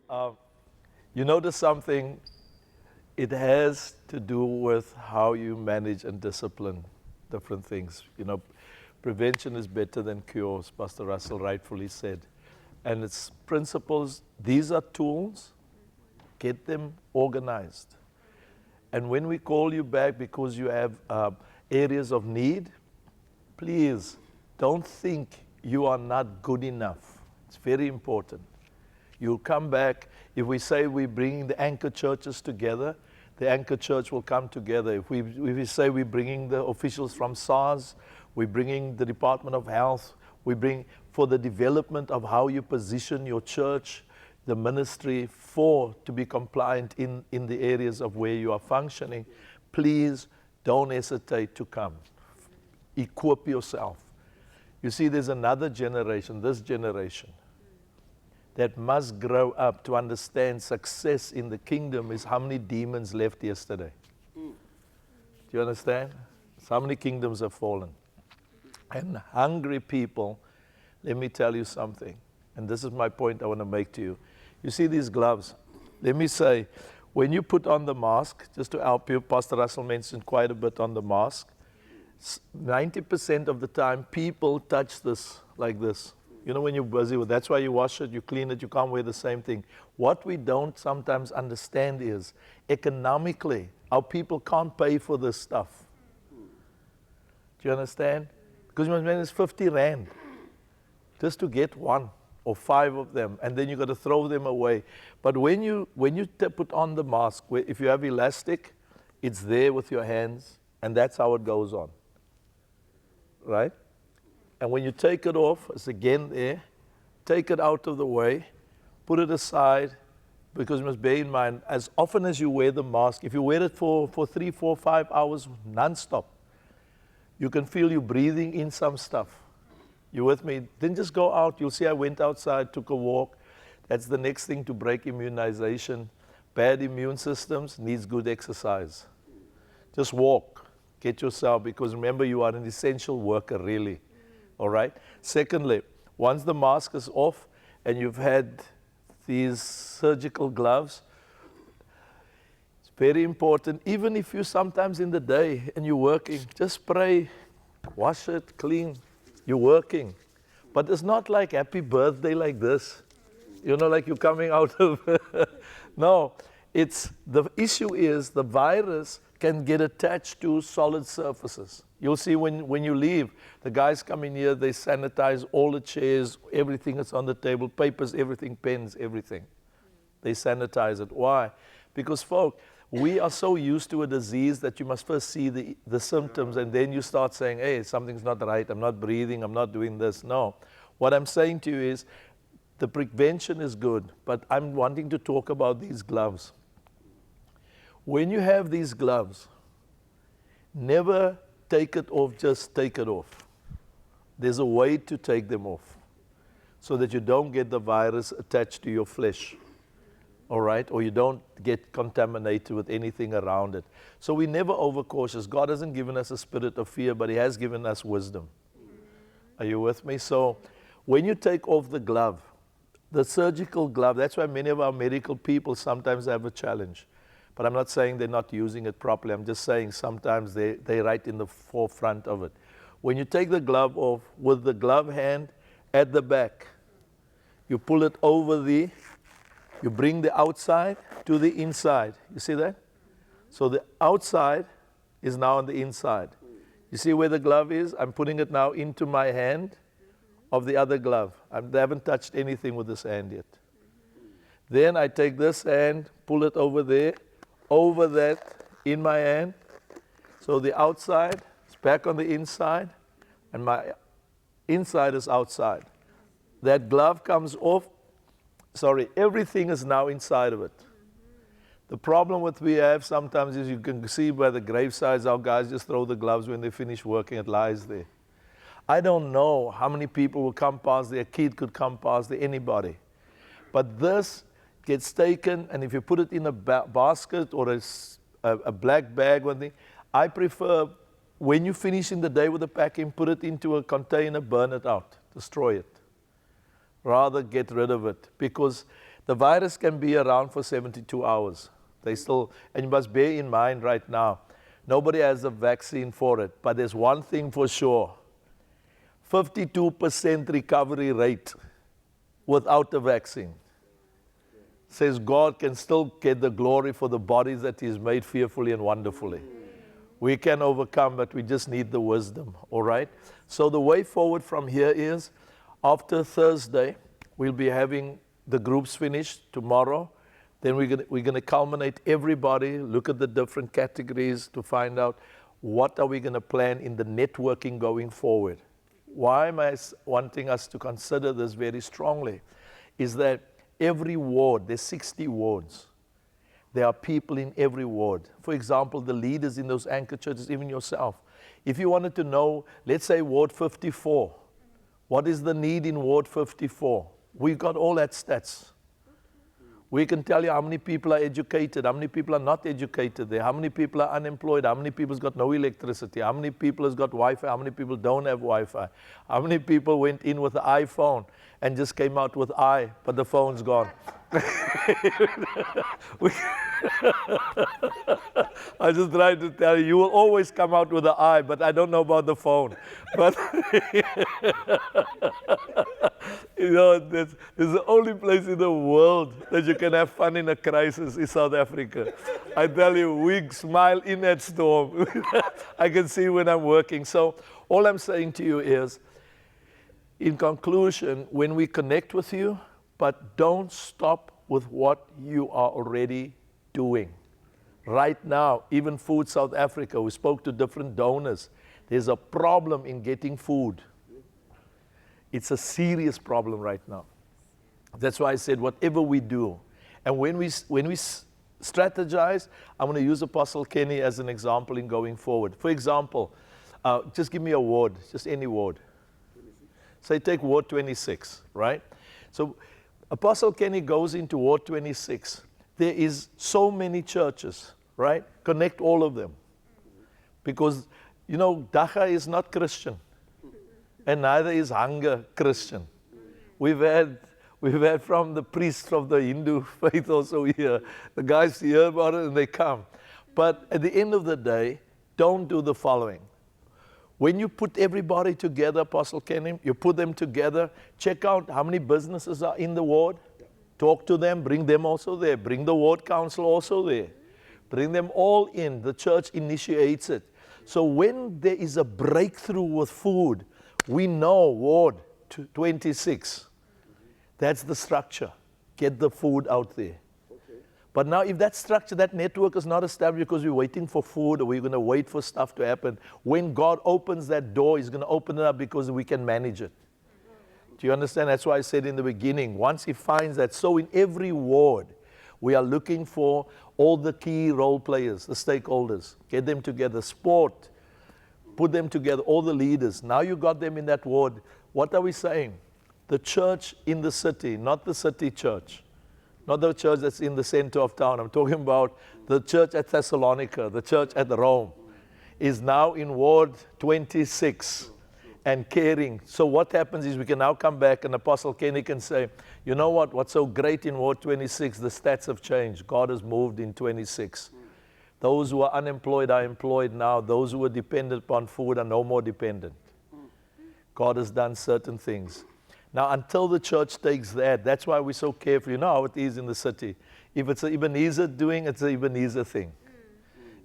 Uh, you notice something, it has to do with how you manage and discipline different things. Prevention is better than cures, Pastor Russell rightfully said. And it's principles, these are tools, get them organized. And when we call you back because you have areas of need, please don't think you are not good enough. It's very important. You'll come back. If we say we're bringing the anchor churches together, the anchor church will come together. If we say we're bringing the officials from SARS, we're bringing the Department of Health, we bring for the development of how you position your church, the ministry to be compliant in the areas of where you are functioning, please don't hesitate to come. Equip yourself. You see, there's another generation, this generation, that must grow up to understand success in the kingdom is how many demons left yesterday. Do you understand? How many kingdoms have fallen? And hungry people, let me tell you something, and this is my point I want to make to you. You see these gloves? Let me say, when you put on the mask, just to help you, Pastor Russell mentioned quite a bit on the mask, 90% of the time people touch this like this. You know, when you're busy with, that's why you wash it, you clean it, you can't wear the same thing. What we don't sometimes understand is, economically, our people can't pay for this stuff. Do you understand? Because it's 50 Rand just to get one or 5 of them, and then you got to throw them away. But when you put on the mask, if you have elastic, it's there with your hands, and that's how it goes on. Right? And when you take it off, it's again there. Take it out of the way, put it aside, because you must bear in mind, as often as you wear the mask, if you wear it for 3, 4, 5 hours non-stop, you can feel you breathing in some stuff. You with me? Then just go out. You'll see I went outside, took a walk. That's the next thing to break immunization. Bad immune systems needs good exercise. Just walk. Get yourself, because remember, you are an essential worker, really. All right? Secondly, once the mask is off and you've had these surgical gloves, it's very important, even if you're sometimes in the day and you're working, just spray, wash it, clean. You're working. But it's not like happy birthday like this. You know, like you're coming out of... No, the issue is the virus can get attached to solid surfaces. You'll see when you leave, the guys come in here, they sanitize all the chairs, everything that's on the table, papers, everything, pens, everything. They sanitize it. Why? Because, folk, we are so used to a disease that you must first see the symptoms, and then you start saying, hey, something's not right, I'm not breathing, I'm not doing this. No. What I'm saying to you is, the prevention is good, but I'm wanting to talk about these gloves. When you have these gloves, never take it off, just take it off. There's a way to take them off so that you don't get the virus attached to your flesh, all right? Or you don't get contaminated with anything around it. So we're never overcautious. God hasn't given us a spirit of fear, but He has given us wisdom. Are you with me? So when you take off the glove, the surgical glove, that's why many of our medical people sometimes have a challenge. But I'm not saying they're not using it properly. I'm just saying sometimes they're right in the forefront of it. When you take the glove off, with the glove hand at the back, you pull it over you bring the outside to the inside. You see that? So the outside is now on the inside. You see where the glove is? I'm putting it now into my hand of the other glove. I haven't touched anything with this hand yet. Then I take this hand, pull it over there, over that in my hand. So the outside is back on the inside, and my inside is outside. That glove comes off. Sorry, everything is now inside of it. The problem we have sometimes is, you can see by the gravesides, our guys just throw the gloves when they finish working, it lies there. I don't know how many people will come past there, a kid could come past there, anybody. But this gets taken, and if you put it in a basket or a black bag, one thing, I prefer, when you finish in the day with the packing, put it into a container, burn it out, destroy it. Rather get rid of it, because The virus can be around for 72 hours. And you must bear in mind right now, nobody has a vaccine for it, but there's one thing for sure. 52% recovery rate without the vaccine. Says God can still get the glory for the bodies that He's made fearfully and wonderfully. We can overcome, but we just need the wisdom, all right? So the way forward from here is, after Thursday, we'll be having the groups finished tomorrow. Then we're going to culminate everybody, look at the different categories to find out what are we going to plan in the networking going forward. Why am I wanting us to consider this very strongly? Is that every ward, there's 60 wards. There are people in every ward. For example, the leaders in those anchor churches, even yourself. If you wanted to know, let's say Ward 54, what is the need in Ward 54? We've got all that stats. We can tell you how many people are educated, how many people are not educated there, how many people are unemployed, how many people's got no electricity, how many people has got Wi-Fi, how many people don't have Wi-Fi, how many people went in with the iPhone and just came out with but the phone's gone. I just tried to tell you, you will always come out with the but I don't know about the phone. But you know, this is the only place in the world that you can have fun in a crisis is South Africa. I tell you, we smile in that storm. I can see when I'm working. So all I'm saying to you is, in conclusion, when we connect with you, but don't stop with what you are already doing. Right now, even Food South Africa, we spoke to different donors. There's a problem in getting food. It's a serious problem right now. That's why I said whatever we do. And when we strategize, I'm going to use Apostle Kenny as an example in going forward. For example, just give me a ward, just any ward. Say take Ward 26, right? So Apostle Kenny goes into Ward 26. There is so many churches, right? Connect all of them. Because, you know, Dacha is not Christian. And neither is Hunger Christian. We've had from the priests of the Hindu faith also here. The guys hear about it and they come. But at the end of the day, don't do the following. When you put everybody together, Apostle Kenny, you put them together, check out how many businesses are in the ward, talk to them, bring them also there, bring the ward council also there, bring them all in. The church initiates it. So when there is a breakthrough with food, we know Ward 26, that's the structure. Get the food out there. But now if that structure, that network is not established because we're waiting for food or we're going to wait for stuff to happen, when God opens that door, He's going to open it up because we can manage it. Do you understand? That's why I said in the beginning, once He finds that, so in every ward, we are looking for all the key role players, the stakeholders, get them together, sport, put them together, all the leaders. Now you got them in that ward. What are we saying? The church in the city, not the city church. Not the church that's in the center of town. I'm talking about the church at Thessalonica, the church at Rome, is now in Ward 26 and caring. So what happens is we can now come back and Apostle Kenny can say, you know what, what's so great in Ward 26, the stats have changed. God has moved in 26. Those who are unemployed are employed now. Those who are dependent upon food are no more dependent. God has done certain things. Now, until the church takes that, that's why we're so careful. You know how it is in the city. If it's an Ebenezer doing it, it's an Ebenezer thing.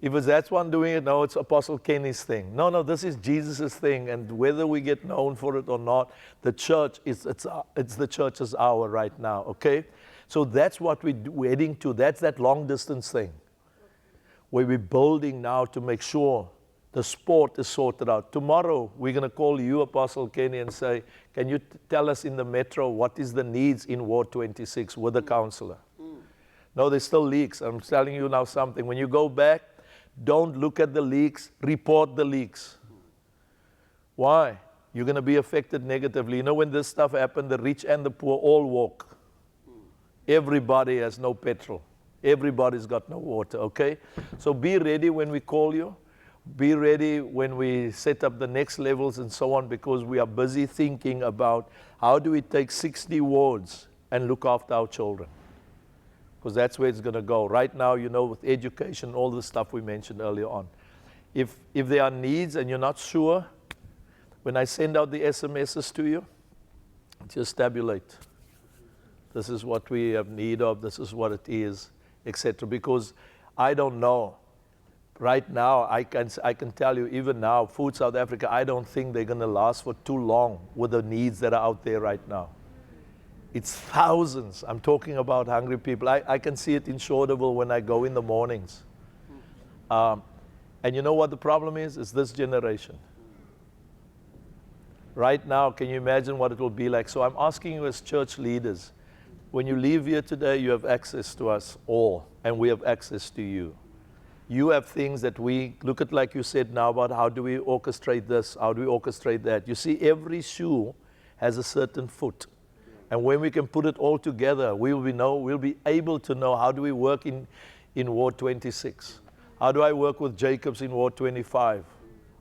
If it's that one doing it, no, it's Apostle Kenny's thing. No, this is Jesus' thing. And whether we get known for it or not, the church, it's the church's hour right now, okay? So that's what we're heading to. That's that long distance thing. Where we're building now to make sure the sport is sorted out. Tomorrow, we're going to call you, Apostle Kenny, and say, can you tell us in the metro what is the needs in Ward 26 with the counselor? No, there's still leaks. I'm telling you now something. When you go back, don't look at the leaks, report the leaks. Why? You're going to be affected negatively. You know, when this stuff happened, the rich and the poor all walk. Everybody has no petrol. Everybody's got no water, okay? So be ready when we call you. Be ready when we set up the next levels and so on, because we are busy thinking about how do we take 60 wards and look after our children. because that's where it's going to go. Right now, you know, with education, all the stuff we mentioned earlier on. If there are needs and you're not sure, when I send out the SMSs to you, just tabulate. This is what we have need of, this is what it is, etc. Because I don't know. Right now, I can tell you, even now, Food South Africa, I don't think they're going to last for too long with the needs that are out there right now. It's thousands. I'm talking about hungry people. I can see it in Shorterville when I go in the mornings. And you know what the problem is? It's this generation. Right now, can you imagine what it will be like? So I'm asking you as church leaders, when you leave here today, you have access to us all, and we have access to you. You have things that we look at, like you said now, about how do we orchestrate this, how do we orchestrate that. You see, every shoe has a certain foot. And when we can put it all together, we'll be able to know how do we work in Ward 26. How do I work with Jacobs in Ward 25?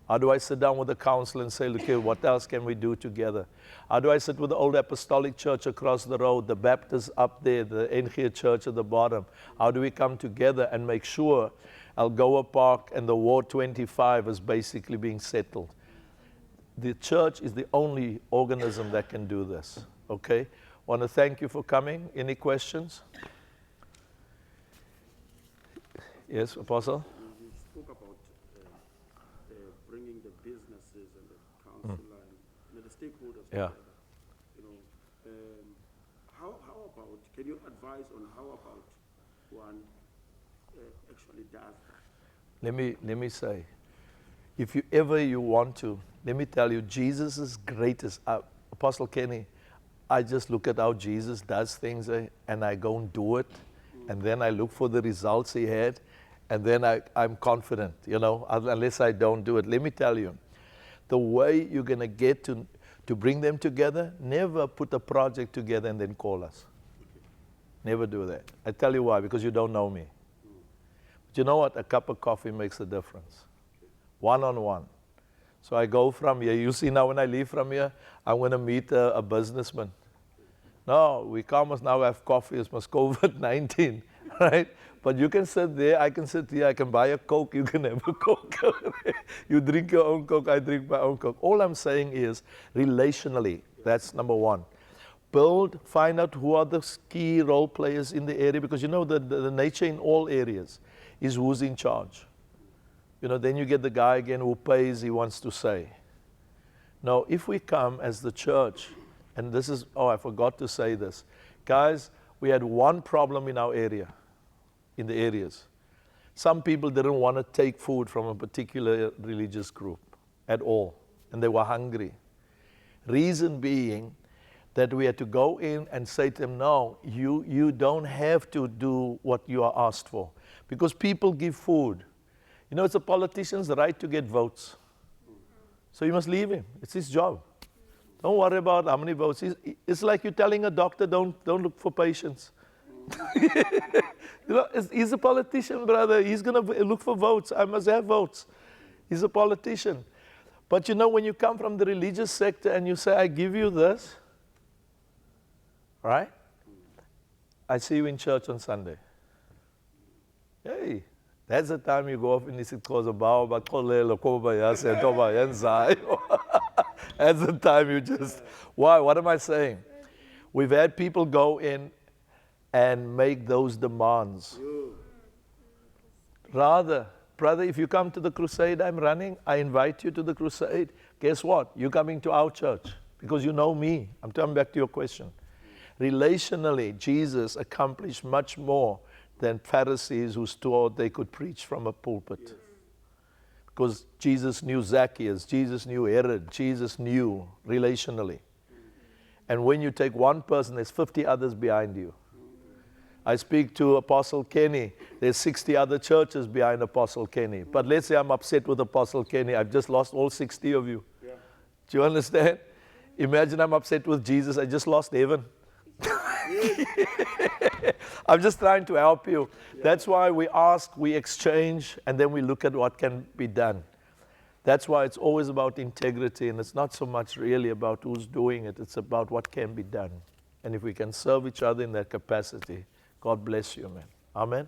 How do I sit down with the council and say, look here, what else can we do together? How do I sit with the Old Apostolic Church across the road, the Baptists up there, the NG Church at the bottom? How do we come together and make sure Algoa Park and the Ward 25 is basically being settled? The church is the only organism that can do this, okay? Want to thank you for coming. Any questions? Yes, Apostle? You spoke about bringing the businesses and the council and the stakeholders together. You know, how about, can you advise on how about one actually does that? Let me say, if you ever want to, let me tell you, Jesus is greatest. Apostle Kenny, I just look at how Jesus does things and I go and do it, and then I look for the results he had, and then I'm confident, you know, unless I don't do it. Let me tell you, the way you're going to get to bring them together, never put a project together and then call us. Never do that. I tell you why, because you don't know me. But you know what? A cup of coffee makes a difference. One-on-one. So I go from here. You see now when I leave from here, I'm going to meet a businessman. No, we can't now have coffee. It's must COVID-19, right? But you can sit there. I can sit here. I can buy a Coke. You can have a Coke. You drink your own Coke. I drink my own Coke. All I'm saying is relationally. That's number one. Find out who are the key role players in the area, because you know the nature in all areas is who's in charge. You know, then you get the guy again who pays, he wants to say. Now, if we come as the church, and this is, I forgot to say this. Guys, we had one problem in our area, in the areas. Some people didn't want to take food from a particular religious group at all, and they were hungry. Reason being that we had to go in and say to them, no, you don't have to do what you are asked for, because people give food. You know, it's a politician's right to get votes. So you must leave him. It's his job. Don't worry about how many votes. It's like you're telling a doctor, don't look for patients. You know, he's a politician, brother. He's going to look for votes. I must have votes. He's a politician. But you know, when you come from the religious sector and you say, I give you this, right? I see you in church on Sunday. Hey. That's the time you go off and you say, that's the time you just, why? What am I saying? We've had people go in and make those demands. Rather, brother, if you come to the crusade I'm running, I invite you to the crusade. Guess what? You're coming to our church because you know me. I'm coming back to your question. Relationally, Jesus accomplished much more than Pharisees who thought they could preach from a pulpit. Yes. Because Jesus knew Zacchaeus, Jesus knew Herod, Jesus knew relationally. And when you take one person, there's 50 others behind you. I speak to Apostle Kenny, there's 60 other churches behind Apostle Kenny. But let's say I'm upset with Apostle Kenny, I've just lost all 60 of you. Yeah. Do you understand? Imagine I'm upset with Jesus, I just lost heaven. I'm just trying to help you. Yeah. That's why we ask, we exchange, and then we look at what can be done. That's why it's always about integrity, and it's not so much really about who's doing it. It's about what can be done. And if we can serve each other in that capacity, God bless you, man. Amen.